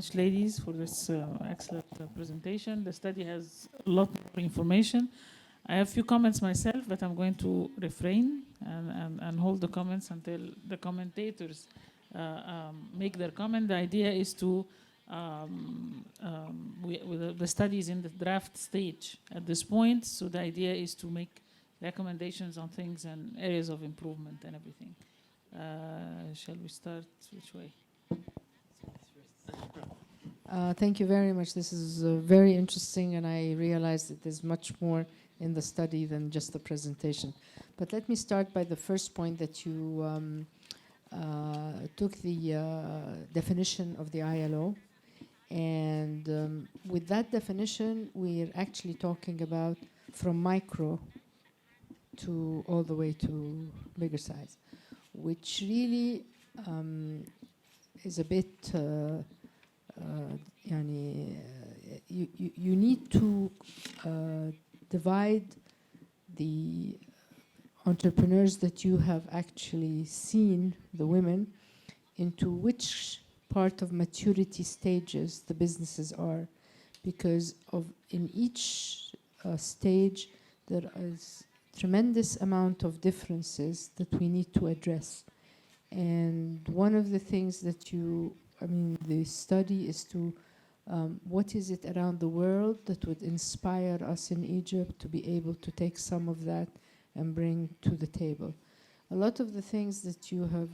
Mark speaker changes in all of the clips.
Speaker 1: much, ladies, for this excellent presentation. The study has a lot more information. I have a few comments myself, but I'm going to refrain and hold the comments until the commentators make their comment. The idea is to, the study is in the draft stage at this point, so the idea is to make recommendations on things and areas of improvement and everything. Shall we start? Which way?
Speaker 2: Thank you very much. This is very interesting, and I realize that there's much more in the study than just the presentation. But let me start by the first point that you took the definition of the ILO. And with that definition, we're actually talking about from micro to all the way to bigger size, which really is a bit, you need to divide the entrepreneurs that you have actually seen, the women, into which part of maturity stages the businesses are, because in each stage there is tremendous amount of differences that we need to address. And one of the things that the study is to what is it around the world that would inspire us in Egypt to be able to take some of that and bring to the table. A lot of the things that you have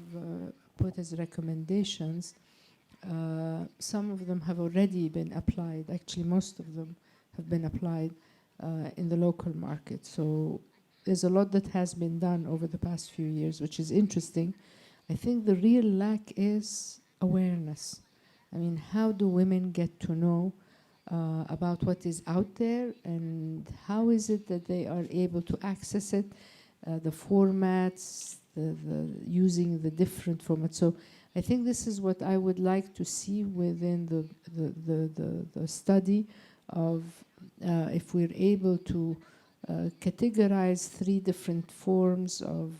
Speaker 2: put as recommendations, some of them have already been applied. Actually, most of them have been applied in the local market. So there's a lot that has been done over the past few years, which is interesting. I think the real lack is awareness. I mean, how do women get to know about what is out there, and how is it that they are able to access it, the formats, the using the different formats. So I think this is what I would like to see within the study of if we're able to categorize 3 different forms of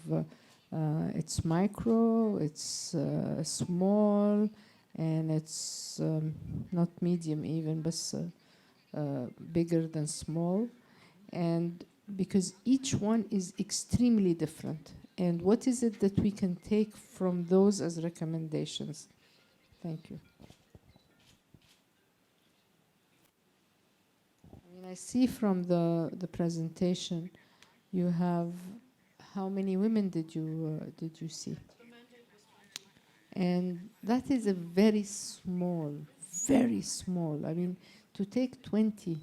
Speaker 2: it's micro, it's small, and it's not medium even, but bigger than small. And because each one is extremely different. And what is it that we can take from those as recommendations? Thank you. I see from the presentation, you have, how many women did you see? And that is a very small. I mean, to take 20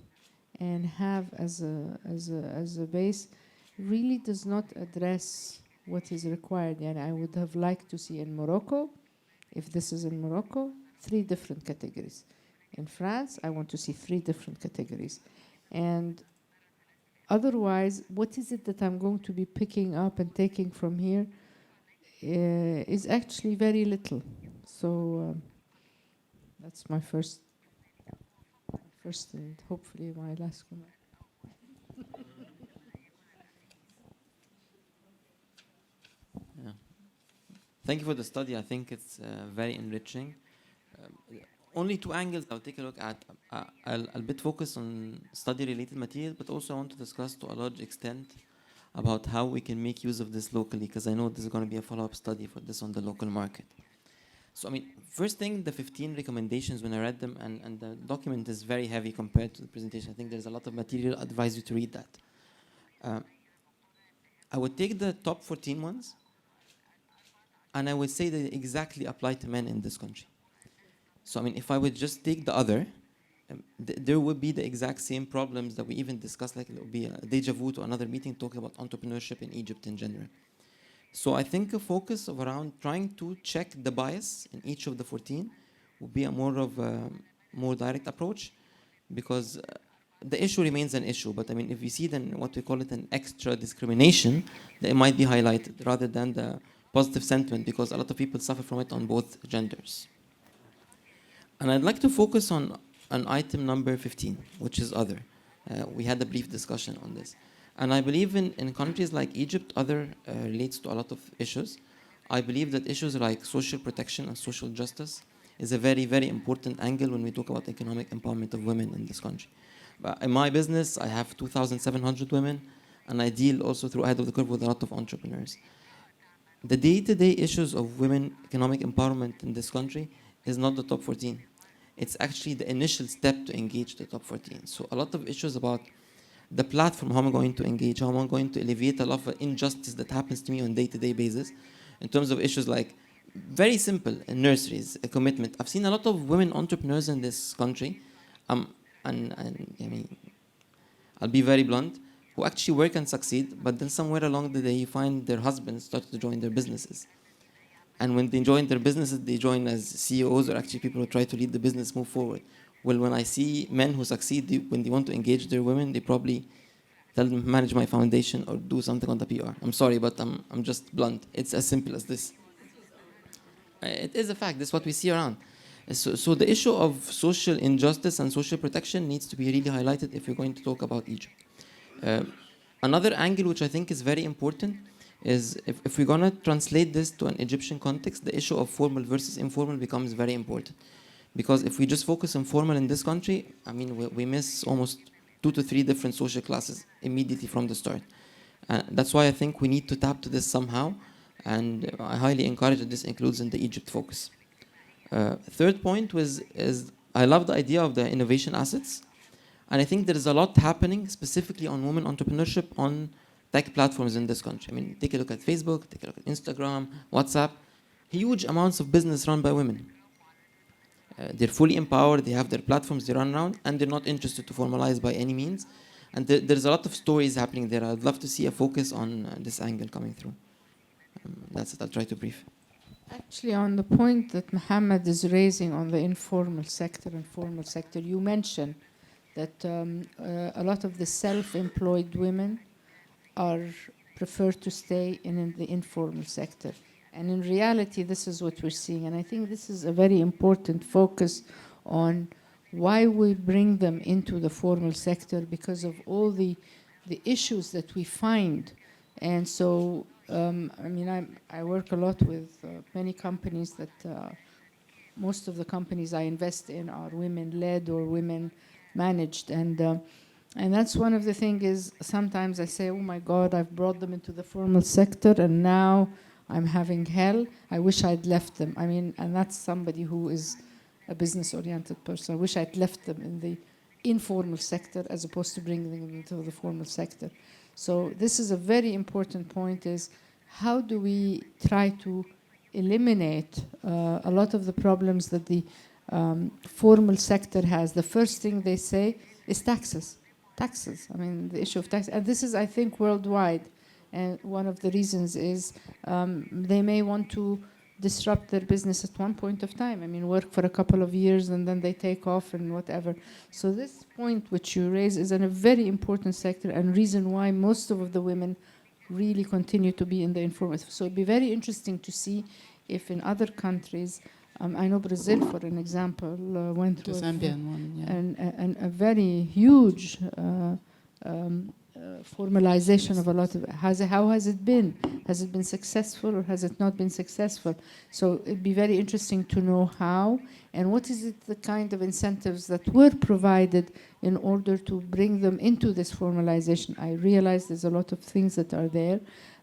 Speaker 2: and have as a base really does not address what is required. And I would have liked to see in Morocco, if this is in Morocco, 3 different categories. In France, I want to see 3 different categories. And otherwise, what is it that I'm going to be picking up and taking from here is actually very little. So that's my first and hopefully my last comment.
Speaker 3: Yeah. Thank you for the study. I think it's very enriching. Only 2 angles I'll take a look at. I'll bit focus on study-related materials, but also I want to discuss to a large extent about how we can make use of this locally, because I know there's going to be a follow-up study for this on the local market. So, I mean, first thing, the 15 recommendations, when I read them, and the document is very heavy compared to the presentation. I think there's a lot of material. I advise you to read that. I would take the top 14 ones, and I would say they exactly apply to men in this country. So, I mean, if I would just take the other, there would be the exact same problems that we even discussed, like it would be a deja vu to another meeting talking about entrepreneurship in Egypt in general. So I think a focus of around trying to check the bias in each of the 14 would be a more direct approach, because the issue remains an issue. But I mean, if we see then what we call it an extra discrimination, that it might be highlighted rather than the positive sentiment, because a lot of people suffer from it on both genders. And I'd like to focus on item number 15, which is other. We had a brief discussion on this. And I believe in countries like Egypt, other relates to a lot of issues. I believe that issues like social protection and social justice is a very, very important angle when we talk about economic empowerment of women in this country. But in my business, I have 2,700 women, and I deal also through Ahead of the Curve with a lot of entrepreneurs. The day-to-day issues of women economic empowerment in this country is not the top 14. It's actually the initial step to engage the top 14. So a lot of issues about the platform, how I'm going to engage, how I'm going to alleviate a lot of injustice that happens to me on a day-to-day basis, in terms of issues like, very simple, nurseries, a commitment. I've seen a lot of women entrepreneurs in this country, and I mean, I'll be very blunt, who actually work and succeed, but then somewhere along the day you find their husbands start to join their businesses. And when they join their businesses, they join as CEOs or actually people who try to lead the business move forward. Well, when I see men who succeed, when they want to engage their women, they probably tell them manage my foundation or do something on the PR. I'm sorry, but I'm just blunt. It's as simple as this. It is a fact. This is what we see around. So the issue of social injustice and social protection needs to be really highlighted if we're going to talk about Egypt. Another angle which I think is very important is if we're going to translate this to an Egyptian context, the issue of formal versus informal becomes very important. Because if we just focus on formal in this country, I mean, we miss almost 2 to 3 different social classes immediately from the start. That's why I think we need to tap to this somehow, and I highly encourage that this includes in the Egypt focus. Third point is I love the idea of the innovation assets, and I think there is a lot happening specifically on women entrepreneurship on tech platforms in this country. I mean, take a look at Facebook, take a look at Instagram, WhatsApp, huge amounts of business run by women. They're fully empowered, they have their platforms they run around, and they're not interested to formalize by any means. And there's a lot of stories happening there. I'd love to see a focus on this angle coming through. That's it, I'll try to brief.
Speaker 2: Actually, on the point that Mohamed is raising on the informal sector and formal sector, you mentioned that a lot of the self-employed women prefer to stay in the informal sector. And in reality, this is what we're seeing. And I think this is a very important focus on why we bring them into the formal sector, because of all the issues that we find. And so, I mean, I work a lot with many companies that most of the companies I invest in are women-led or women-managed. And that's one of the things is sometimes I say, oh my God, I've brought them into the formal sector and now I'm having hell. I wish I'd left them. I mean, and that's somebody who is a business-oriented person. I wish I'd left them in the informal sector as opposed to bringing them into the formal sector. So this is a very important point, is how do we try to eliminate a lot of the problems that the formal sector has. The first thing they say is taxes. Taxes. I mean, the issue of tax. And this is, I think, worldwide. And one of the reasons is they may want to disrupt their business at one point of time. I mean, work for a couple of years and then they take off and whatever. So this point which you raise is a very important sector and reason why most of the women really continue to be in the informal. So it'd be very interesting to see if in other countries, I know Brazil, for an example, went through a very huge formalization of a lot of how has it been? Has it been successful or has it not been successful? So it'd be very interesting to know how and what is it the kind of incentives that were provided in order to bring them into this formalization. I realize there's a lot of things that are there,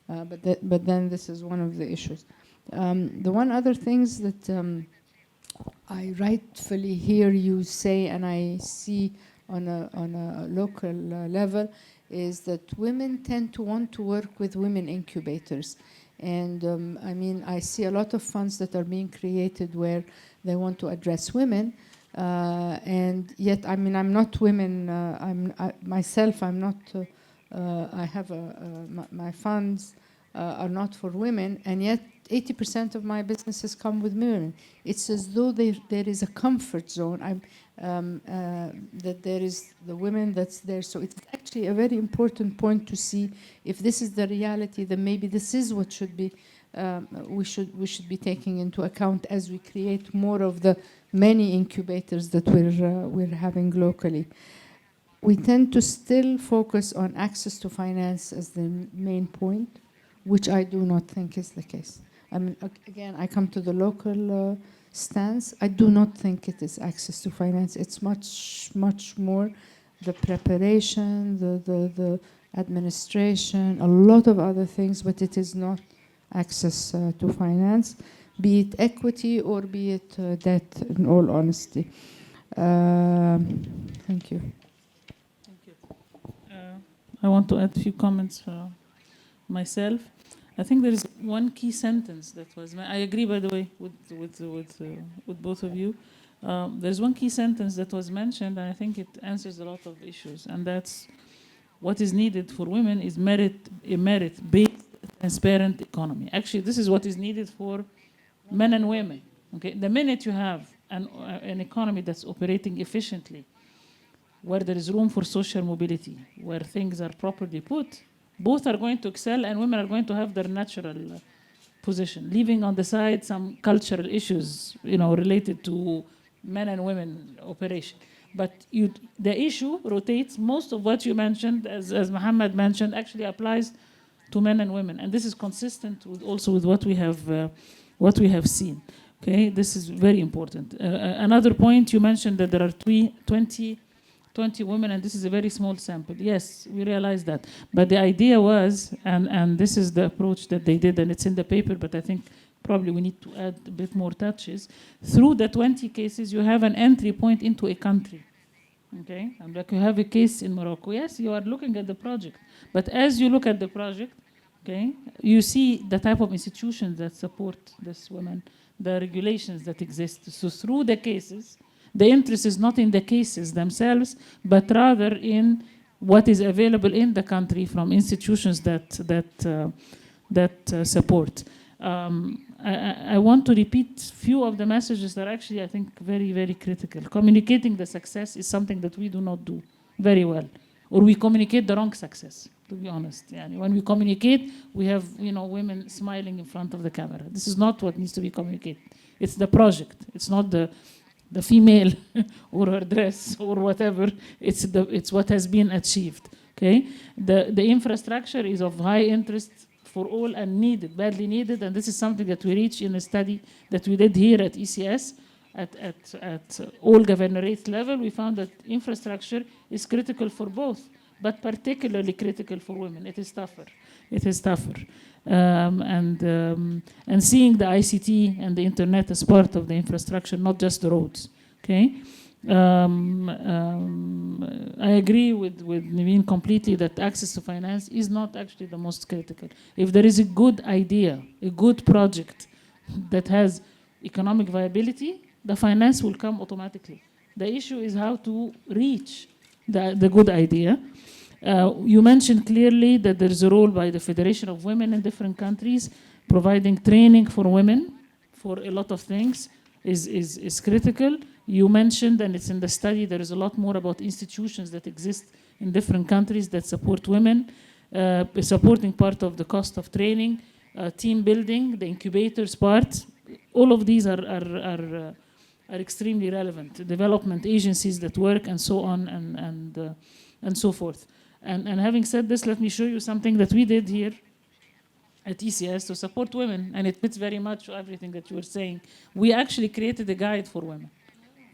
Speaker 2: but then this is one of the issues. The one other things that I rightfully hear you say and I see on a local level is that women tend to want to work with women incubators. And I mean, I see a lot of funds that are being created where they want to address women. And yet, I mean, I'm not women, myself, I'm not, I have my funds are not for women, and yet 80% of my businesses come with women. It's as though there is a comfort zone. That there is the women that's there. So it's actually a very important point to see if this is the reality, then maybe this is what should be, we should be taking into account as we create more of the many incubators that we're having locally. We tend to still focus on access to finance as the main point, which I do not think is the case. I mean, again, I come to the local stance. I do not think it is access to finance. It's much more the preparation, the administration, a lot of other things, but it is not access to finance, be it equity or be it debt, in all honesty. Thank you.
Speaker 1: Thank you. I want to add a few comments myself. I think there is one key sentence that was. I agree, by the way, with both of you. There's one key sentence that was mentioned, and I think it answers a lot of issues, and that's what is needed for women is a merit-based, transparent economy. Actually, this is what is needed for men and women. Okay, the minute you have an economy that's operating efficiently, where there is room for social mobility, where things are properly put, both are going to excel, and women are going to have their natural position, leaving on the side some cultural issues, related to men and women operation. But the issue rotates. Most of what you mentioned, as Mohamed mentioned, actually applies to men and women, and this is consistent also with what we have seen. Okay, this is very important. Another point, you mentioned that there are 20 women, and this is a very small sample. Yes, we realize that. But the idea was, and this is the approach that they did, and it's in the paper, but I think probably we need to add a bit more touches. Through the 20 cases, you have an entry point into a country. Okay, and like you have a case in Morocco. Yes, you are looking at the project. But as you look at the project, okay, you see the type of institutions that support this woman, the regulations that exist. So through the cases, the interest is not in the cases themselves, but rather in what is available in the country from institutions that support. I want to repeat few of the messages that are actually, I think, very, very critical. Communicating the success is something that we do not do very well, or we communicate the wrong success, to be honest. Yani when we communicate, we have women smiling in front of the camera. This is not what needs to be communicated. It's the project. It's not the female or her dress or whatever. It's what has been achieved. Okay, the infrastructure is of high interest for all and needed, badly needed, and this is something that we reached in a study that we did here at ECS at all governorate level. We found that infrastructure is critical for both, but particularly critical for women. It is tougher. It is tougher. And seeing the ICT and the internet as part of the infrastructure, not just the roads. Okay. I agree with Neveen completely that access to finance is not actually the most critical. If there is a good idea, a good project that has economic viability, the finance will come automatically. The issue is how to reach the good idea. You mentioned clearly that there's a role by the Federation of Women in different countries, providing training for women for a lot of things is critical. You mentioned, and it's in the study, there is a lot more about institutions that exist in different countries that support women, supporting part of the cost of training, team building, the incubators part. All of these are extremely relevant. Development agencies that work and so on and so forth. And having said this, let me show you something that we did here at ECS to support women, and it fits very much to everything that you were saying. We actually created a guide for women.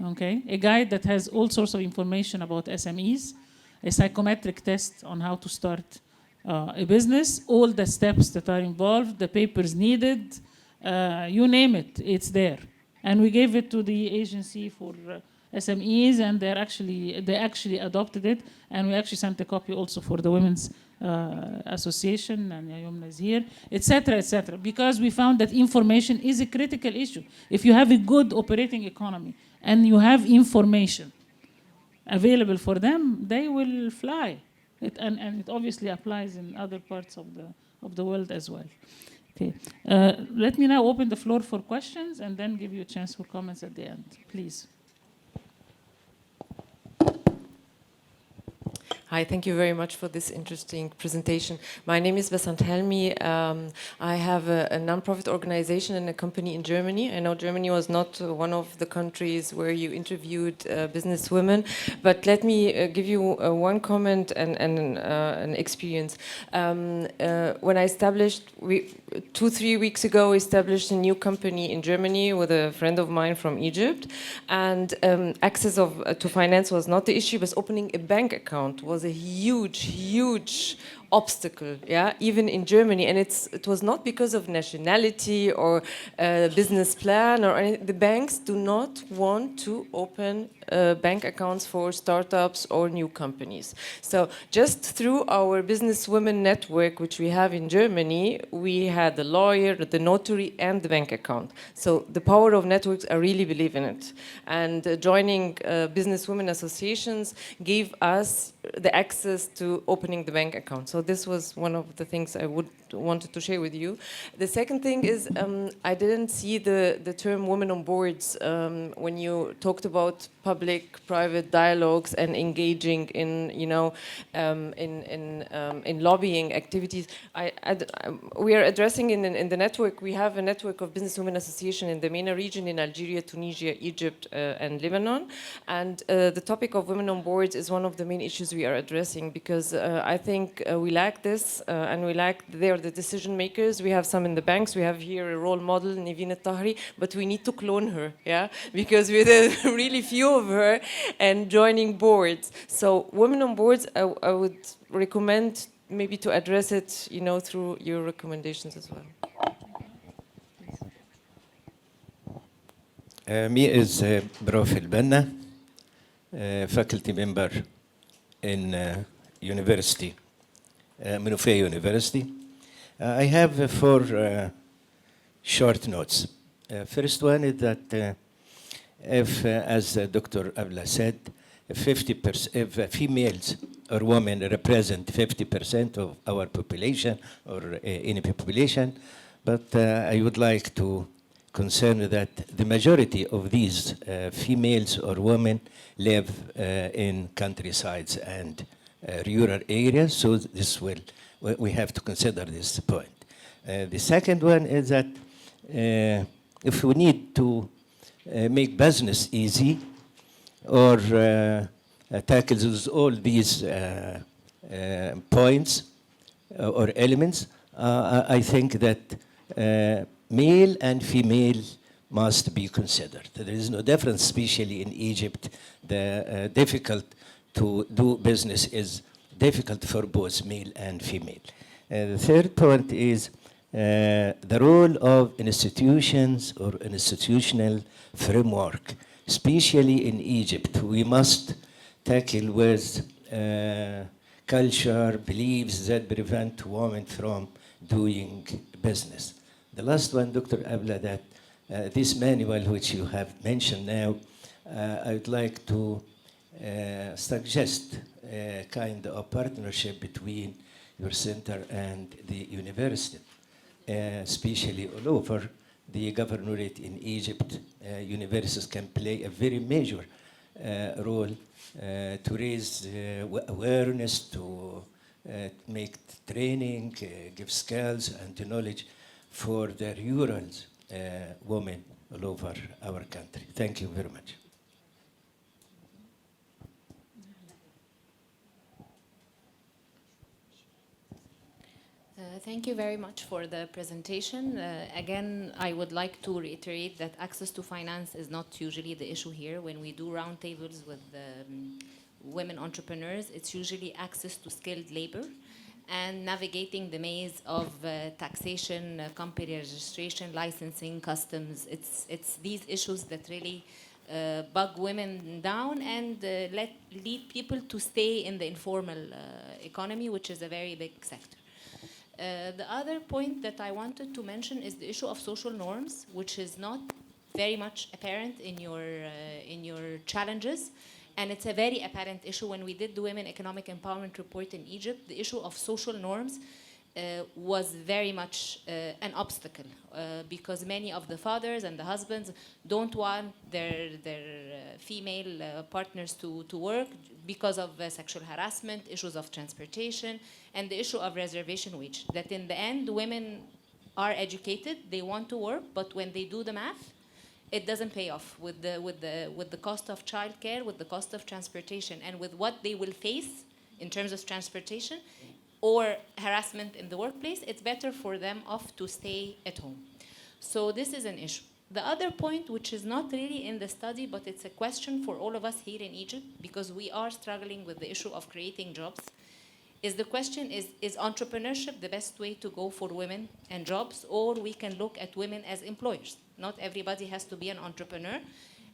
Speaker 1: Okay, a guide that has all sorts of information about SMEs, a psychometric test on how to start a business, all the steps that are involved, the papers needed, you name it, it's there. And we gave it to the agency for SMEs, and they actually adopted it, and we actually sent a copy also for the Women's Association, and Yomna is here, etc., because we found that information is a critical issue. If you have a good operating economy and you have information available for them, they will fly. And it obviously applies in other parts of the world as well. Okay. Let me now open the floor for questions and then give you a chance for comments at the end, please.
Speaker 4: Hi, thank you very much for this interesting presentation. My name is Basant Helmi. I have a non-profit organization and a company in Germany. I know Germany was not one of the countries where you interviewed business women, but let me give you one comment and an experience. When I established, 2-3 weeks ago, established a new company in Germany with a friend of mine from Egypt, and access to finance was not the issue, but opening a bank account was a huge obstacle, yeah, even in Germany. And it was not because of nationality or business plan or anything. The banks do not want to open bank accounts for startups or new companies. So just through our businesswomen network, which we have in Germany, we had the lawyer, the notary, and the bank account. So the power of networks, I really believe in it. And joining businesswomen associations gave us the access to opening the bank account. So this was one of the things I wanted to share with you. The second thing is I didn't see the term women on boards when you talked about public-private dialogues and engaging in, you know, in lobbying activities. We are addressing in the network. We have a network of businesswomen association in the MENA region in Algeria, Tunisia, Egypt, and Lebanon. And the topic of women on boards is one of the main issues we are addressing, because I think we lack this, and we lack, they are the decision makers. We have some in the banks. We have here a role model, Neveen Tahri, but we need to clone her, yeah, because there's really few of her and joining boards. So women on boards, I would recommend maybe to address it, you know, through your recommendations as well.
Speaker 5: Me is Prof. Banna, faculty member in university, Menofeh University. I have 4 short notes. First one is that if, as Dr. Abla said, if females or women represent 50% of our population or any population, but I would like to concern that the majority of these females or women live in countrysides and rural areas, so this will, we have to consider this point. The second one is that if we need to make business easy or tackle all these points or elements, I think that male and female must be considered. There is no difference, especially in Egypt. The difficult to do business is difficult for both male and female. The third point is the role of institutions or institutional framework, especially in Egypt. We must tackle with culture, beliefs that prevent women from doing business. The last one, Dr. Abla, that this manual which you have mentioned now, I would like to suggest a kind of partnership between your center and the university, especially all over the governorate in Egypt. Universities can play a very major role to raise awareness, to make training, give skills and knowledge for the rural women all over our country. Thank you very much.
Speaker 6: Thank you very much for the presentation. Again, I would like to reiterate that access to finance is not usually the issue here. When we do roundtables with women entrepreneurs, it's usually access to skilled labor and navigating the maze of taxation, company registration, licensing, customs. It's these issues that really bug women down and lead people to stay in the informal economy, which is a very big sector. The other point that I wanted to mention is the issue of social norms, which is not very much apparent in your challenges. And it's a very apparent issue. When we did the Women Economic Empowerment Report in Egypt, the issue of social norms was very much an obstacle because many of the fathers and the husbands don't want their female partners to work because of sexual harassment, issues of transportation, and the issue of reservation wage. That in the end, women are educated, they want to work, but when they do the math, it doesn't pay off with the cost of childcare, with the cost of transportation, and with what they will face in terms of transportation or harassment in the workplace. It's better for them off to stay at home. So this is an issue. The other point, which is not really in the study, but it's a question for all of us here in Egypt, because we are struggling with the issue of creating jobs, is the question is entrepreneurship the best way to go for women and jobs, or we can look at women as employers? Not everybody has to be an entrepreneur.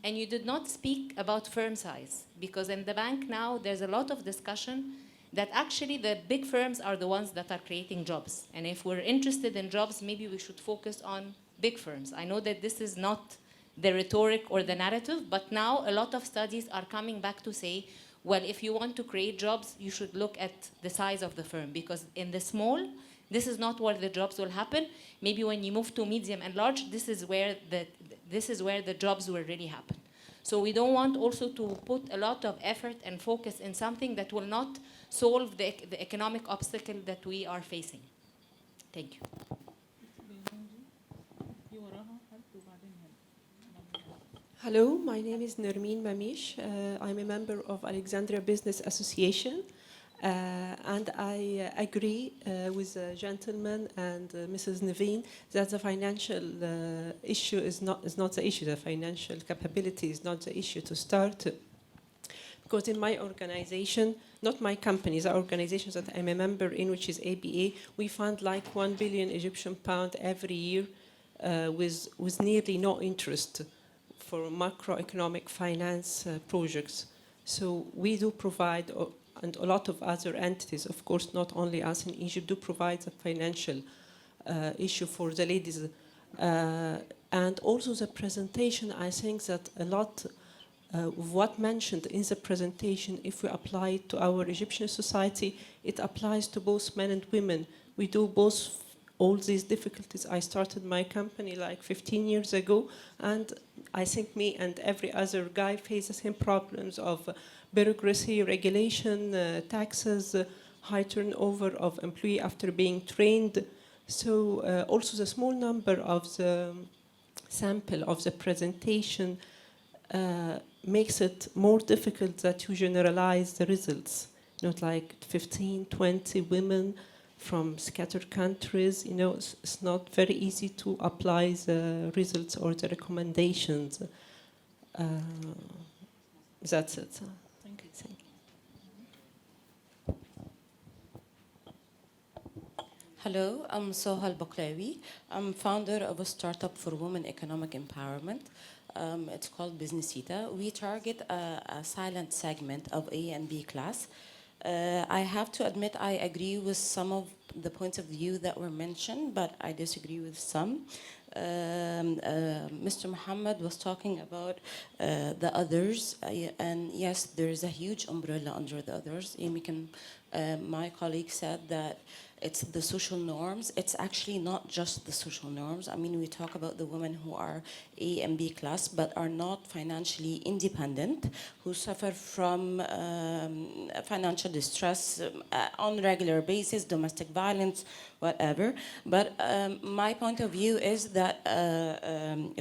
Speaker 6: And you did not speak about firm size, because in the bank now there's a lot of discussion that actually the big firms are the ones that are creating jobs. And if we're interested in jobs, maybe we should focus on big firms. I know that this is not the rhetoric or the narrative, but now a lot of studies are coming back to say, well, if you want to create jobs, you should look at the size of the firm, because in the small, this is not where the jobs will happen. Maybe when you move to medium and large, this is where the jobs will really happen. So we don't want also to put a lot of effort and focus in something that will not solve the economic obstacle that we are facing. Thank you.
Speaker 7: Hello, my name is Nermeen Mamish. I'm a member of Alexandria Business Association. And I agree with the gentleman and Mrs. Neveen that the financial issue is not the issue. The financial capability is not the issue to start. Because in my organization, not my company, the organizations that I'm a member in, which is ABA, we fund like 1 billion Egyptian pound every year with nearly no interest for macroeconomic finance projects. So we do provide, and a lot of other entities, of course, not only us in Egypt, do provide a financial issue for the ladies. And also the presentation, I think that a lot of what mentioned in the presentation, if we apply it to our Egyptian society, it applies to both men and women. We do both all these difficulties. I started my company like 15 years ago, and I think me and every other guy face the same problems of bureaucracy, regulation, taxes, high turnover of employee after being trained. So also the small number of the sample of the presentation makes it more difficult that you generalize the results. Not like 15, 20 women from scattered countries, it's not very easy to apply the results or the recommendations. That's it.
Speaker 6: Thank you.
Speaker 8: Hello, I'm Sohal Baklawi. I'm founder of a startup for women economic empowerment. It's called Businessita. We target a silent segment of A and B class. I have to admit I agree with some of the points of view that were mentioned, but I disagree with some. Mr. Mohamed was talking about the others, and yes, there is a huge umbrella under the others. My colleague said that it's the social norms. It's actually not just the social norms. I mean, we talk about the women who are A and B class, but are not financially independent, who suffer from financial distress on a regular basis, domestic violence, whatever. But my point of view is that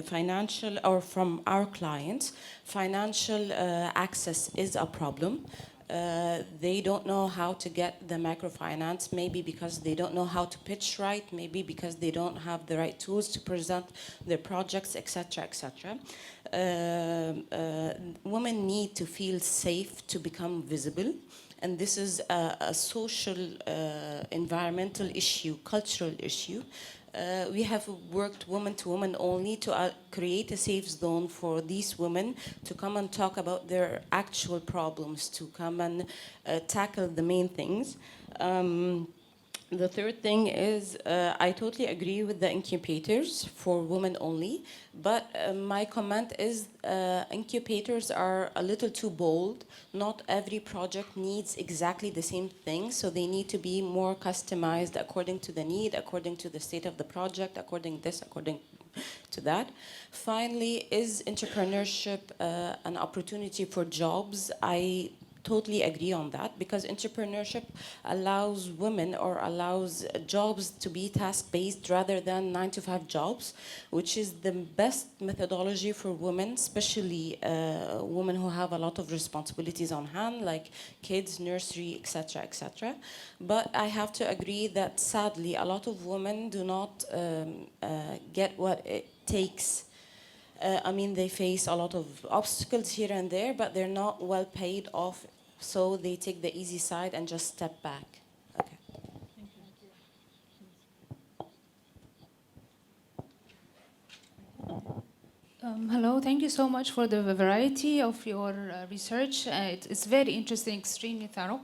Speaker 8: financial, or from our clients, financial access is a problem. They don't know how to get the microfinance, maybe because they don't know how to pitch right, maybe because they don't have the right tools to present their projects, etc., etc. Women need to feel safe to become visible, and this is a social, environmental issue, cultural issue. We have worked woman to woman only to create a safe zone for these women to come and talk about their actual problems, to come and tackle the main things. The third thing is I totally agree with the incubators for women only, but my comment is incubators are a little too bold. Not every project needs exactly the same thing, so they need to be more customized according to the need, according to the state of the project, according to that. Finally, is entrepreneurship an opportunity for jobs? I totally agree on that, because entrepreneurship allows women or allows jobs to be task-based rather than 9-to-5 jobs, which is the best methodology for women, especially women who have a lot of responsibilities on hand, like kids, nursery, etc., etc. But I have to agree that sadly, a lot of women do not get what it takes. I mean, they face a lot of obstacles here and there, but they're not well paid off, so they take the easy side and just step back. Okay.
Speaker 9: Hello, thank you so much for the variety of your research. It's very interesting, extremely thorough.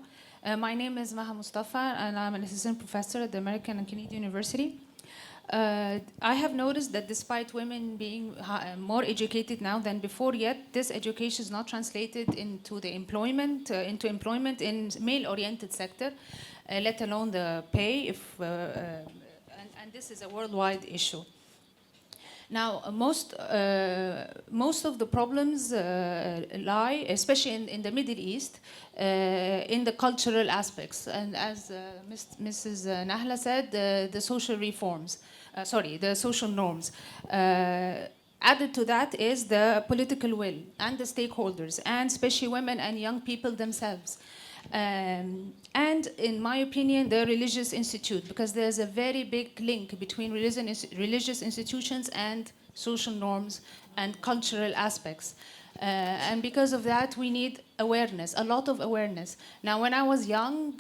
Speaker 9: My name is Maha Mustafa, and I'm an assistant professor at the American and Canadian University. I have noticed that despite women being more educated now than before, yet this education is not translated into the employment, in male-oriented sector, let alone the pay. And this is a worldwide issue. Now, most of the problems lie, especially in the Middle East, in the cultural aspects. And as Mrs. Nahla said, the social reforms. The social norms. Added to that is the political will and the stakeholders, and especially women and young people themselves. And in my opinion, the religious institute, because there's a very big link between religious institutions and social norms and cultural aspects. And because of that, we need awareness, a lot of awareness. Now, when I was young,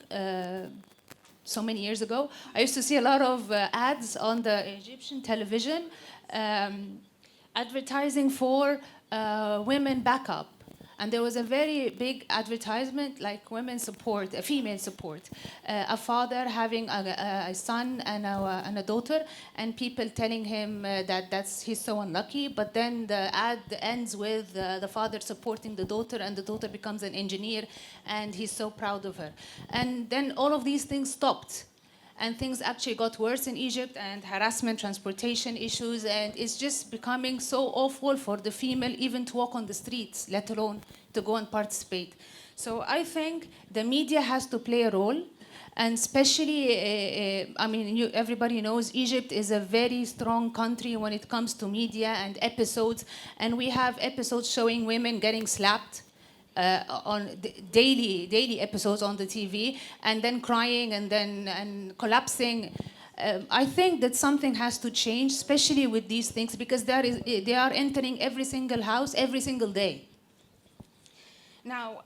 Speaker 9: so many years ago, I used to see a lot of ads on the Egyptian television advertising for women backup. And there was a very big advertisement like women support, female support. A father having a son and a daughter, and people telling him that he's so unlucky. But then the ad ends with the father supporting the daughter, and the daughter becomes an engineer, and he's so proud of her. And then all of these things stopped. And things actually got worse in Egypt, and harassment, transportation issues, and it's just becoming so awful for the female even to walk on the streets, let alone to go and participate. So I think the media has to play a role, and especially, everybody knows Egypt is a very strong country when it comes to media and episodes, and we have episodes showing women getting slapped, on daily episodes on the TV, and then crying and collapsing. I think that something has to change, especially with these things, because they are entering every single house every single day. Now,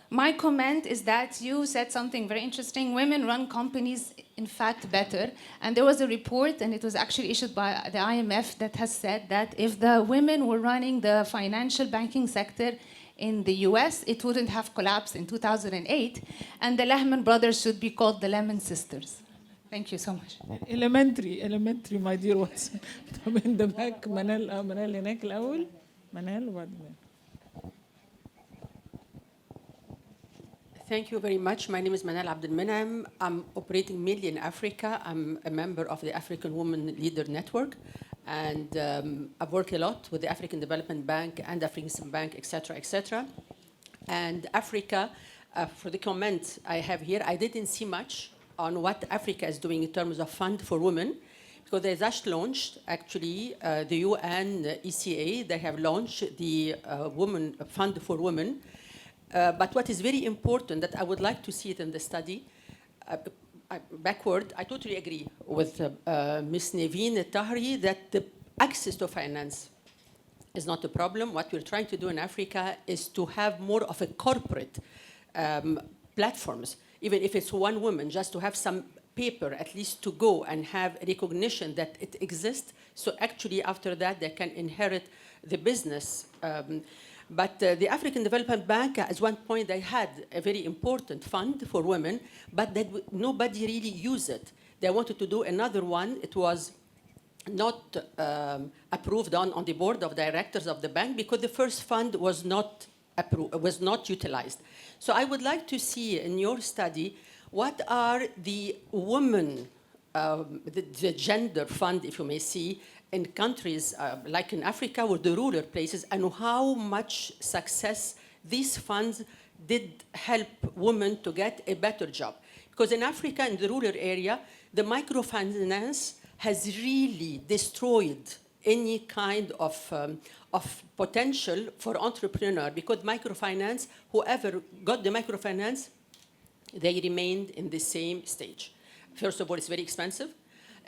Speaker 9: my comment is that you said something very interesting. Women run companies, in fact, better. And there was a report, and it was actually issued by the IMF, that has said that if the women were running the financial banking sector in the US, it wouldn't have collapsed in 2008, and the Lehman brothers should be called the Lehman sisters. Thank you so much.
Speaker 1: Elementary, my dear ones. طب in the back, منال هناك الأول. منال وبعدين.
Speaker 10: Thank you very much. My name is Manal Abdelmenem. I'm operating mainly in Africa. I'm a member of the African Women Leader Network. And I've worked a lot with the African Development Bank and African Bank, et cetera, And Africa, for the comment I have here, I didn't see much on what Africa is doing in terms of fund for women, because they just launched, actually, the UN ECA, they have launched the Women Fund for Women. But what is very important that I would like to see it in the study, backward, I totally agree with Ms. Neveen Tahri that the access to finance is not a problem. What we're trying to do in Africa is to have more of a corporate platforms, even if it's one woman, just to have some paper at least to go and have recognition that it exists. So actually after that they can inherit the business. But the African Development Bank, at one point, they had a very important fund for women, but nobody really used it. They wanted to do another one. It was not approved on the board of directors of the bank because the first fund was not utilized. So I would like to see in your study what are the women, the gender fund, if you may see, in countries like in Africa or the rural places, and how much success these funds did help women to get a better job. Because in Africa, in the rural area, the microfinance has really destroyed any kind of potential for entrepreneur, because microfinance, whoever got the microfinance, they remained in the same stage. First of all, it's very expensive.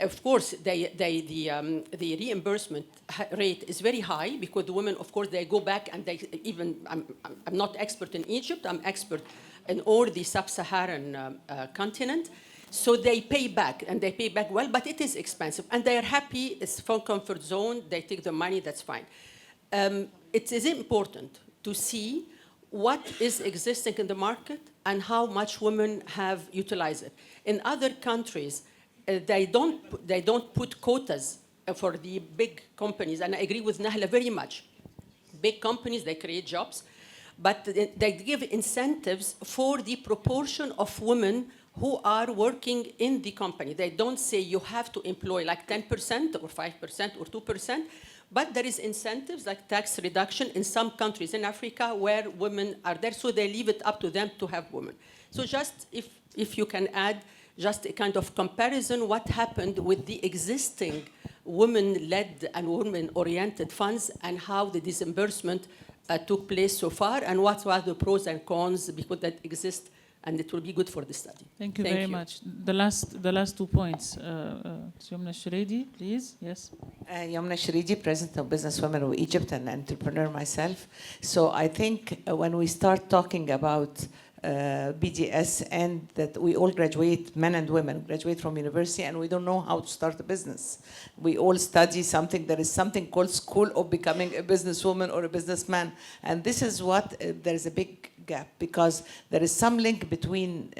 Speaker 10: Of course, the reimbursement rate is very high because the women, of course, they go back and they even, I'm not expert in Egypt, I'm expert in all the sub-Saharan continent. So they pay back, and they pay back well, but it is expensive. And they are happy, it's from comfort zone, they take the money, that's fine. It is important to see what is existing in the market and how much women have utilized it. In other countries, they don't put quotas for the big companies, and I agree with Nahla very much. Big companies, they create jobs, but they give incentives for the proportion of women who are working in the company. They don't say you have to employ like 10% or 5% or 2%, but there is incentives like tax reduction in some countries in Africa where women are there, so they leave it up to them to have women. So just if you can add just a kind of comparison, what happened with the existing women-led and women-oriented funds and how the disbursement took place so far, and what were the pros and cons because that exist, and it will be good for the study.
Speaker 1: Thank you very much. The last 2 points. Yomna Shredi, please. Yes.
Speaker 11: Yomna Shredi, President of Business Women of Egypt and entrepreneur myself. So I think when we start talking about BDS and that we all graduate, men and women, graduate from university and we don't know how to start a business. We all study something, there is something called School of Becoming a Businesswoman or a Businessman. And this is what, there is a big gap because there is some link between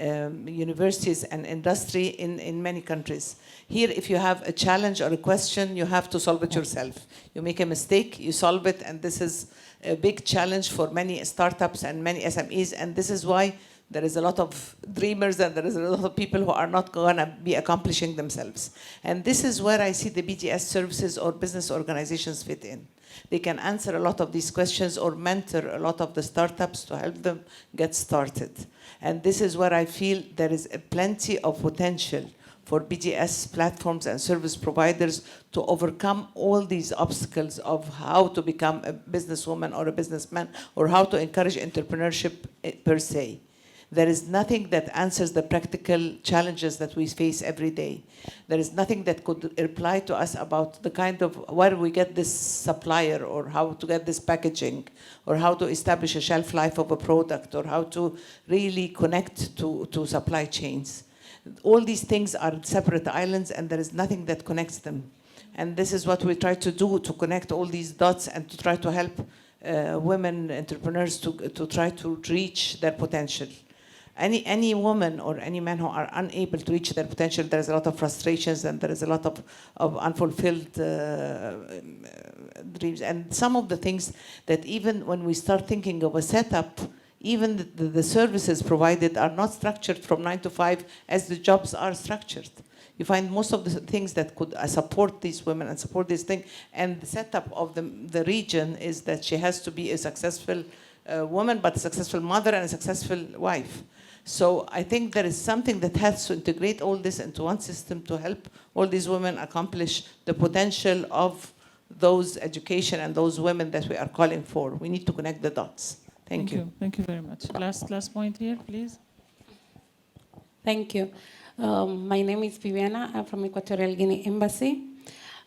Speaker 11: universities and industry in many countries. Here, if you have a challenge or a question, you have to solve it yourself. You make a mistake, you solve it, and this is a big challenge for many startups and many SMEs, and this is why there is a lot of dreamers and there is a lot of people who are not going to be accomplishing themselves. And this is where I see the BGS services or business organizations fit in. They can answer a lot of these questions or mentor a lot of the startups to help them get started. And this is where I feel there is plenty of potential for BGS platforms and service providers to overcome all these obstacles of how to become a businesswoman or a businessman or how to encourage entrepreneurship per se. There is nothing that answers the practical challenges that we face every day. There is nothing that could reply to us about the kind of where we get this supplier or how to get this packaging or how to establish a shelf life of a product or how to really connect to supply chains. All these things are separate islands and there is nothing that connects them. And this is what we try to do, to connect all these dots and to try to help women entrepreneurs to try to reach their potential. Any woman or any man who are unable to reach their potential, there is a lot of frustrations and there is a lot of unfulfilled dreams. And some of the things that even when we start thinking of a setup, even the services provided are not structured from 9 to 5 as the jobs are structured. You find most of the things that could support these women and support this thing, and the setup of the region is that she has to be a successful woman, but a successful mother and a successful wife. So I think there is something that has to integrate all this into one system to help all these women accomplish the potential of those education and those women that we are calling for. We need to connect the dots. Thank you.
Speaker 1: Thank you very much. Last point here, please.
Speaker 12: Thank you. My name is Viviana. I'm from Equatorial Guinea Embassy.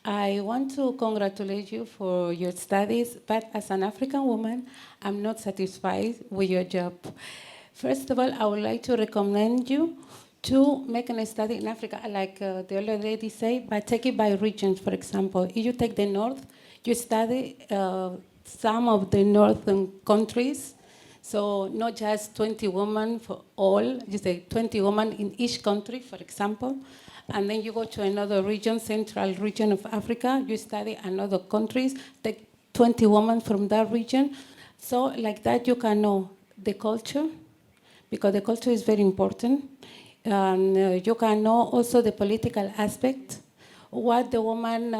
Speaker 12: I want to congratulate you for your studies, but as an African woman, I'm not satisfied with your job. First of all, I would like to recommend you to make a study in Africa, like the other lady said, but take it by regions, for example. If you take the north, you study some of the northern countries. So not just 20 women for all, you say 20 women in each country, for example. And then you go to another region, central region of Africa, you study another countries, take 20 women from that region. So like that you can know the culture, because the culture is very important. And you can know also the political aspect, what the woman,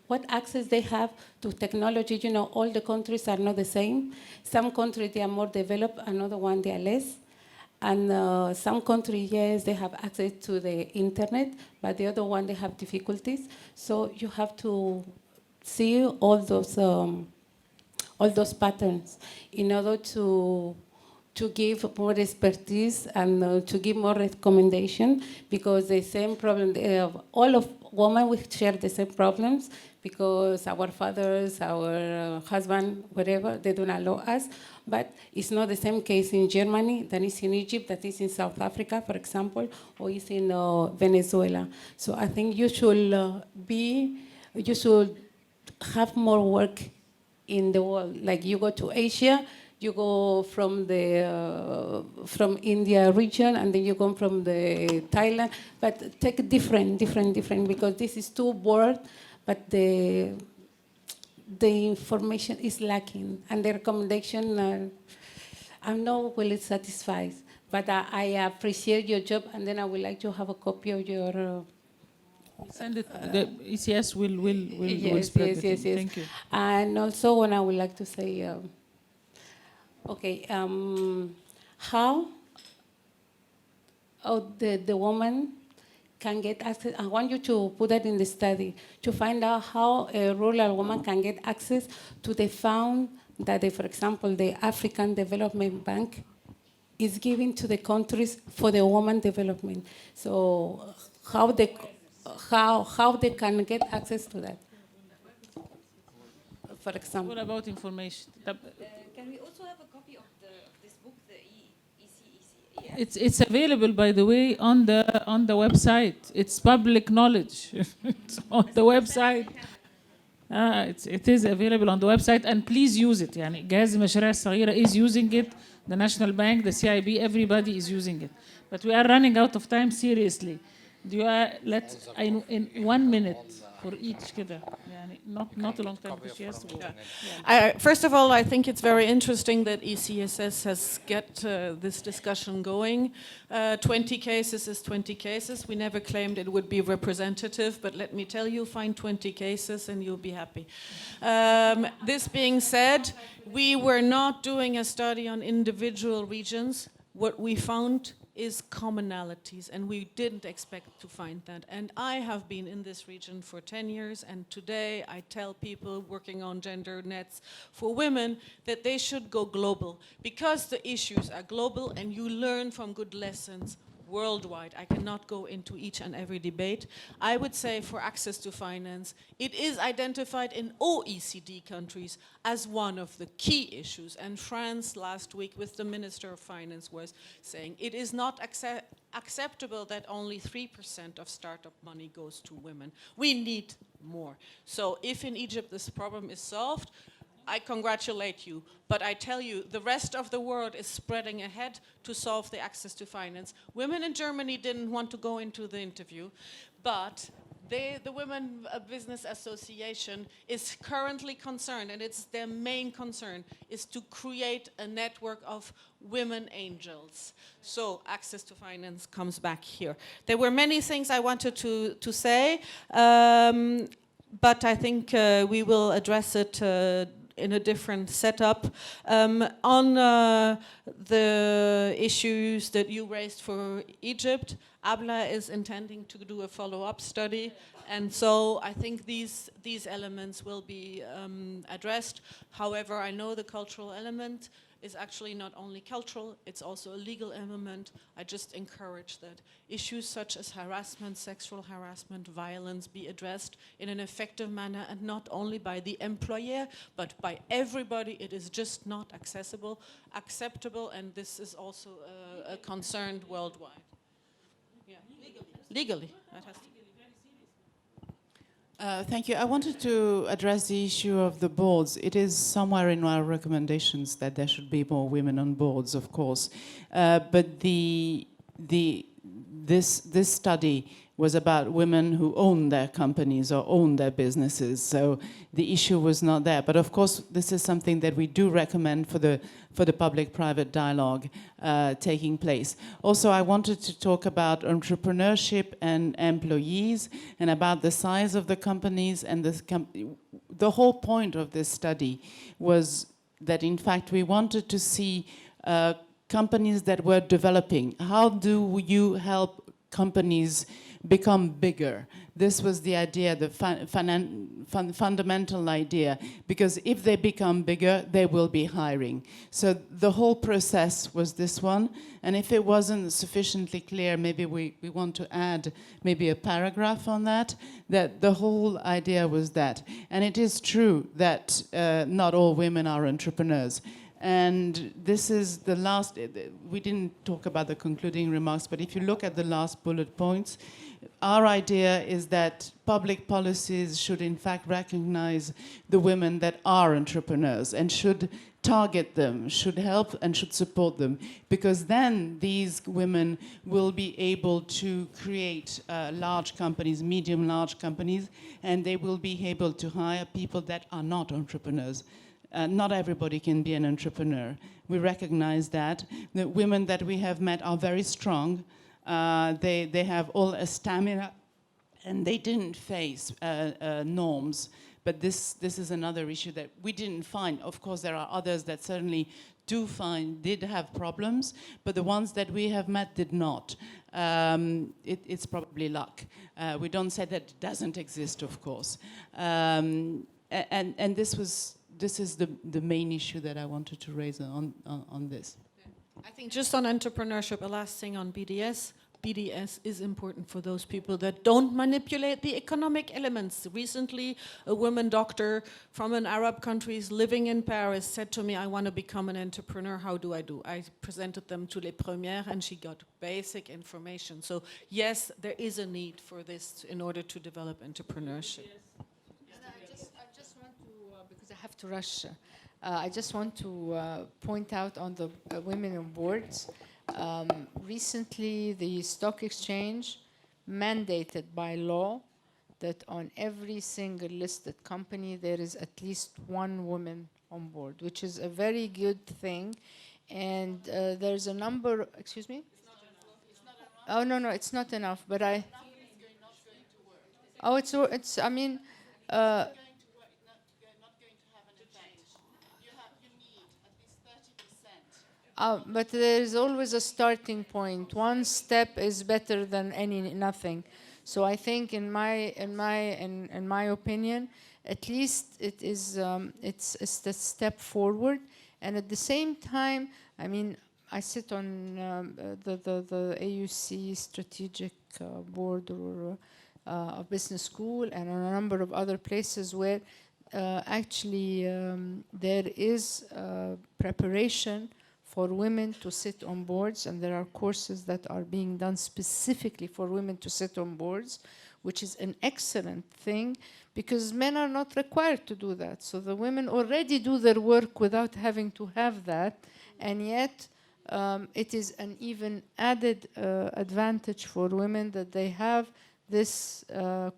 Speaker 12: what access they have to technology. You know, all the countries are not the same. Some countries, they are more developed, another one, they are less. And some countries, yes, they have access to the internet, but the other one, they have difficulties. So you have to see all those patterns in order to give more expertise and to give more recommendation, because the same problem, all of women, we share the same problems, because our fathers, our husband, whatever, they don't allow us. But it's not the same case in Germany than it's in Egypt, that is in South Africa, for example, or it's in Venezuela. So I think you should you should have more work in the world. Like you go to Asia, you go from the from India region, and then you come from the Thailand. But take different, because this is too broad, but the information is lacking, and the recommendation, I'm not really satisfied. But I appreciate your job, and then I would like to have a copy of your.
Speaker 1: Send it. The ECS will
Speaker 12: Yes,
Speaker 1: spread
Speaker 12: yes,
Speaker 1: it.
Speaker 12: yes, yes.
Speaker 1: Thank you.
Speaker 12: And also, when I would like to say, okay, how the woman can get access. I want you to put that in the study, to find out how a rural woman can get access to the fund that, for example, the African Development Bank is giving to the countries for the woman development. So how they can get access to that, for example.
Speaker 1: What about information?
Speaker 13: Can we also have a copy of this book, the ECEC?
Speaker 1: It's available, by the way, on the website. It's public knowledge. It's on the website. It is available on the website, and please use it. يعني جهاز المشاريع الصغيرة is using it. The National Bank, the CIB, everybody is using it. But we are running out of time, seriously. Do you in 1 minute for each كده. يعني not a long time, because she has to go.
Speaker 14: First of all, I think it's very interesting that ECSS has get this discussion going. 20 cases is 20 cases. We never claimed it would be representative, but let me tell you, find 20 cases and you'll be happy. This being said, we were not doing a study on individual regions. What we found is commonalities, and we didn't expect to find that. And I have been in this region for 10 years, and today I tell people working on gender nets for women that they should go global, because the issues are global and you learn from good lessons worldwide. I cannot go into each and every debate. I would say for access to finance, it is identified in OECD countries as one of the key issues. And France last week with the Minister of Finance was saying it is not acceptable that only 3% of startup money goes to women. We need more. So if in Egypt this problem is solved, I congratulate you, but I tell you, the rest of the world is spreading ahead to solve the access to finance. Women in Germany didn't want to go into the interview, but the Women Business Association is currently concerned, and it's their main concern, is to create a network of women angels. So access to finance comes back here. There were many things I wanted to say, but I think we will address it in a different setup. On the issues that you raised for Egypt, ABLA is intending to do a follow-up study, and so I think these elements will be addressed. However, I know the cultural element is actually not only cultural, it's also a legal element. I just encourage that issues such as harassment, sexual harassment, violence be addressed in an effective manner, and not only by the employer, but by everybody. It is just not acceptable, and this is also a concern worldwide. Yeah, legally, that has to be.
Speaker 15: Thank you. I wanted to address the issue of the boards. It is somewhere in our recommendations that there should be more women on boards, of course. But this study was about women who own their companies or own their businesses. So the issue was not there. But of course, this is something that we do recommend for the public-private dialogue taking place. Also, I wanted to talk about entrepreneurship and employees and about the size of the companies. And the whole point of this study was that, in fact, we wanted to see companies that were developing. How do you help companies become bigger? This was the idea, the fundamental idea, because if they become bigger, they will be hiring. So the whole process was this one, and if it wasn't sufficiently clear, maybe we want to add maybe a paragraph on that the whole idea was that. And it is true that not all women are entrepreneurs. And this is the last, we didn't talk about the concluding remarks, but if you look at the last bullet points, our idea is that public policies should in fact recognize the women that are entrepreneurs and should target them, should help and should support them, because then these women will be able to create large companies, medium large companies, and they will be able to hire people that are not entrepreneurs. Not everybody can be an entrepreneur. We recognize that. The women that we have met are very strong. They have all a stamina, and they didn't face norms. But this is another issue that we didn't find. Of course, there are others that certainly did have problems, but the ones that we have met did not. It's probably luck. We don't say that it doesn't exist, of course. And this is the main issue that I wanted to raise on this.
Speaker 14: I think just on entrepreneurship, a last thing on BDS. BDS is important for those people that don't manipulate the economic elements. Recently, a woman doctor from an Arab country living in Paris said to me, I want to become an entrepreneur, how do? I presented them to Les Premières and she got basic information. So yes, there is a need for this in order to develop entrepreneurship.
Speaker 2: I have to rush. I just want to point out on the women on boards. Recently, the stock exchange mandated by law that on every single listed company there is at least one woman on board, which is a very good thing. And there's a number. Excuse me? Oh no, it's not enough. But Oh, it's. I mean. But there is always a starting point. One step is better than nothing. So I think, in my opinion, at least it is it's the step forward. And at the same time, I mean, I sit on the AUC strategic board or a business school, and on a number of other places where actually there is preparation for women to sit on boards, and there are courses that are being done specifically for women to sit on boards, which is an excellent thing because men are not required to do that. So the women already do their work without having to have that, and yet it is an even added advantage for women that they have this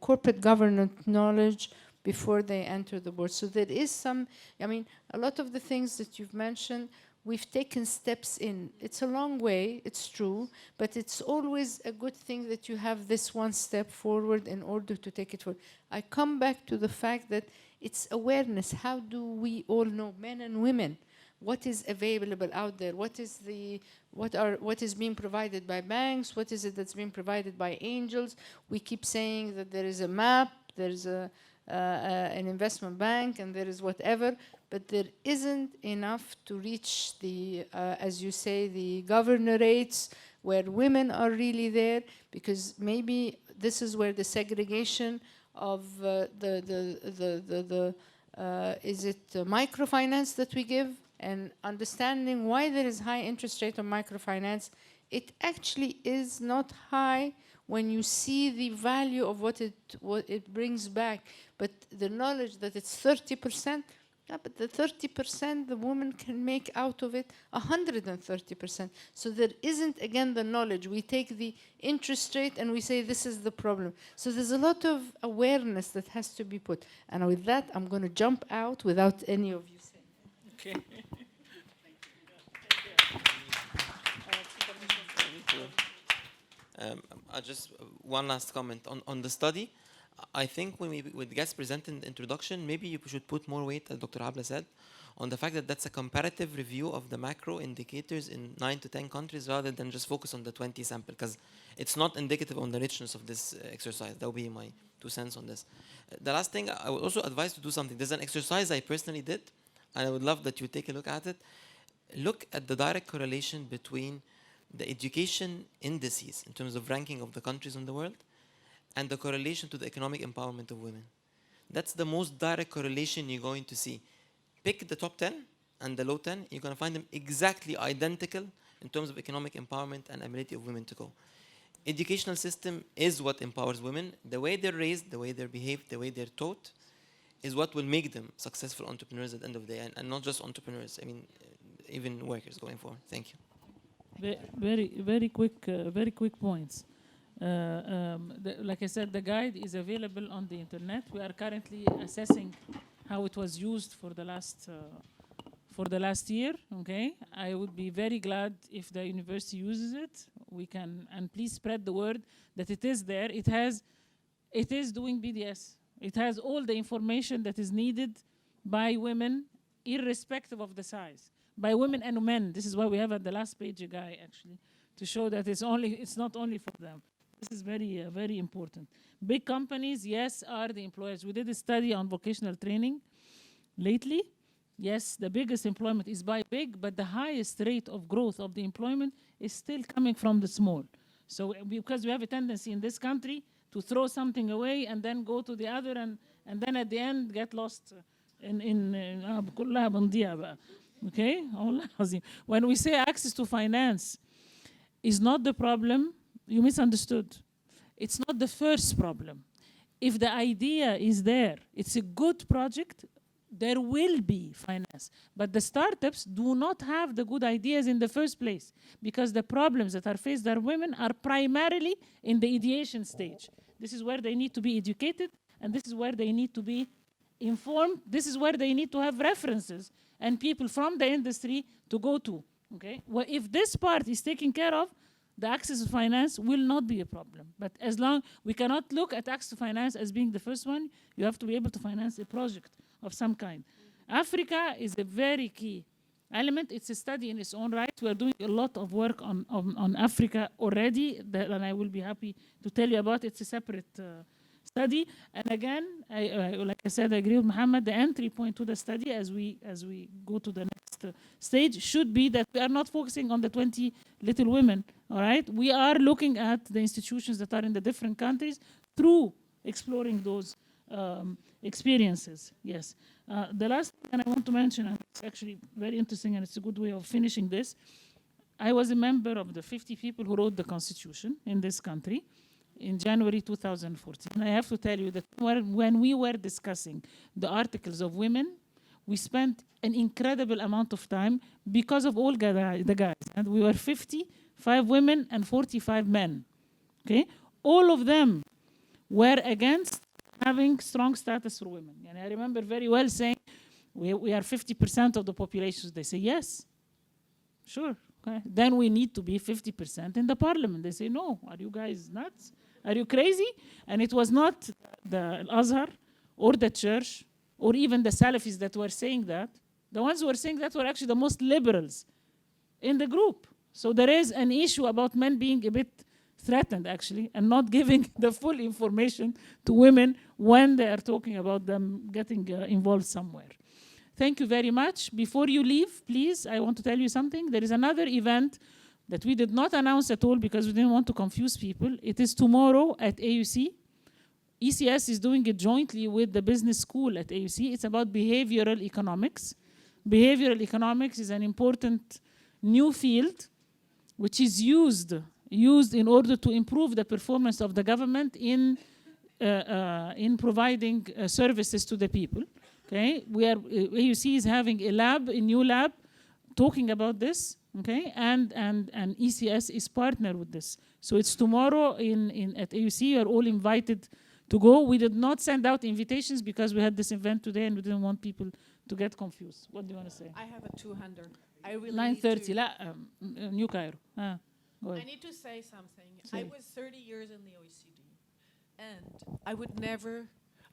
Speaker 2: corporate governance knowledge before they enter the board. So there is some, I mean, a lot of the things that you've mentioned, we've taken steps in. It's a long way, it's true, but it's always a good thing that you have this one step forward in order to take it forward. I come back to the fact that it's awareness. How do we all know, men and women, what is available out there? What is being provided by banks? What is it that's being provided by angels? We keep saying that there is a map, there's an investment bank, and there is whatever, but there isn't enough to reach the, as you say, the governorates where women are really there, because maybe this is where the segregation of is it microfinance that we give, and understanding why there is high interest rate on microfinance it actually is not high when you see the value of what it brings back. But the knowledge that it's 30%, yeah, but the 30% the woman can make out of it 130%. So there isn't, again, the knowledge. We take the interest rate and we say this is the problem. So there's a lot of awareness that has to be put. And with that, I'm going to jump out without any of you saying.
Speaker 1: Okay.
Speaker 3: Just one last comment on the study. I think when with guests present in the introduction, maybe you should put more weight, as Dr. Abla said, on the fact that that's a comparative review of the macro indicators in 9 to 10 countries rather than just focus on the 20 sample, because it's not indicative on the richness of this exercise. That would be my 2 cents on this. The last thing, I would also advise to do something. There's an exercise I personally did, and I would love that you take a look at it. Look at the direct correlation between the education indices in terms of ranking of the countries in the world and the correlation to the economic empowerment of women. That's the most direct correlation you're going to see. Pick the top 10 and the low 10, you're going to find them exactly identical in terms of economic empowerment and ability of women to go. Educational system is what empowers women. The way they're raised, the way they're behaved, the way they're taught is what will make them successful entrepreneurs at the end of the day, and not just entrepreneurs, I mean, even workers going forward. Thank you.
Speaker 1: Very quick points. Like I said, the guide is available on the internet. We are currently assessing how it was used for the last year. Okay, I would be very glad if the university uses it. We can, and please spread the word that it is there. It is doing BDS. It has all the information that is needed by women, irrespective of the size. By women and men. This is why we have at the last page a guy actually to show that it's not only for them. This is very important. Big companies, yes, are the employers. We did a study on vocational training lately. Yes, the biggest employment is by big, but the highest rate of growth of the employment is still coming from the small. So because we have a tendency in this country to throw something away and then go to the other and then at the end get lost okay? When we say access to finance is not the problem, you misunderstood. It's not the first problem. If the idea is there, it's a good project, there will be finance. But the startups do not have the good ideas in the first place because the problems that are faced by women are primarily in the ideation stage. This is where they need to be educated, and this is where they need to be informed. This is where they need to have references and people from the industry to go to, okay? Well, if this part is taken care of, the access to finance will not be a problem. But as long, we cannot look at access to finance as being the first one, you have to be able to finance a project of some kind. Africa is a very key element. It's a study in its own right. We're doing a lot of work on Africa already, and I will be happy to tell you about it. It's a separate study. And again, like I said, I agree with Mohamed, the entry point to the study as we go to the next stage should be that we are not focusing on the 20 little women, all right? We are looking at the institutions that are in the different countries through exploring those experiences, yes. The last thing I want to mention, and it's actually very interesting and it's a good way of finishing this, I was a member of the 50 people who wrote the Constitution in this country in January 2014. And I have to tell you that when we were discussing the articles of women, we spent an incredible amount of time because of all the guys. And we were 55 women and 45 men. Okay? All of them were against having strong status for women. And I remember very well saying, we are 50% of the population. They say, yes, sure. Okay. Then we need to be 50% in the parliament. They say, no, are you guys nuts? Are you crazy? And it was not the Azhar or the church or even the Salafis that were saying that. The ones who were saying that were actually the most liberals in the group. So there is an issue about men being a bit threatened, actually, and not giving the full information to women when they are talking about them getting involved somewhere. Thank you very much. Before you leave, please, I want to tell you something. There is another event that we did not announce at all because we didn't want to confuse people. It is tomorrow at AUC. ECS is doing it jointly with the business school at AUC. It's about behavioral economics. Behavioral economics is an important new field which is used in order to improve the performance of the government in providing services to the people. Okay, AUC is having a new lab, talking about this. Okay, and ECS is partner with this. So it's tomorrow at AUC. You are all invited to go. We did not send out invitations because we had this event today and we didn't want people to get confused. What do you want to say?
Speaker 14: I have a two-hander. I really
Speaker 1: 9:30. New Cairo. Go ahead.
Speaker 14: I need to say something. I was 30 years in the OECD, and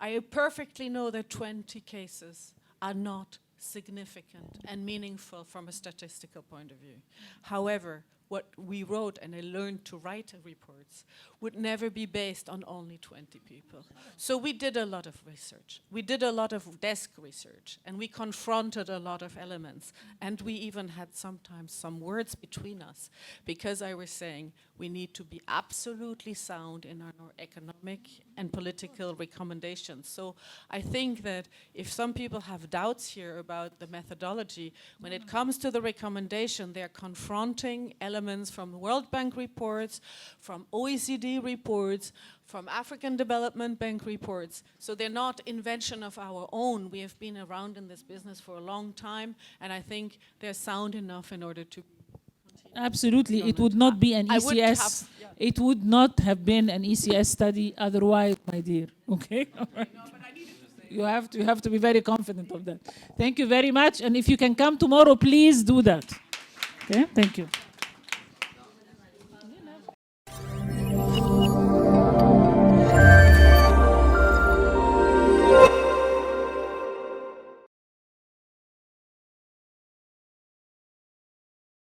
Speaker 14: I perfectly know that 20 cases are not significant and meaningful from a statistical point of view. However, what we wrote, and I learned to write reports, would never be based on only 20 people. So we did a lot of research. We did a lot of desk research, and we confronted a lot of elements. And we even had sometimes some words between us, because I was saying we need to be absolutely sound in our economic and political recommendations. So I think that if some people have doubts here about the methodology, when it comes to the recommendation, they're confronting elements from the World Bank reports, from OECD reports, from African Development Bank reports. So they're not invention of our own. We have been around in this business for a long time, and I think they're sound enough in order to
Speaker 1: Absolutely, it would not be an ECS. It would not have been an ECS study otherwise, my dear. Okay. You have to be very confident of that. Thank you very much, and if you can come tomorrow, please do that. Okay. Thank you.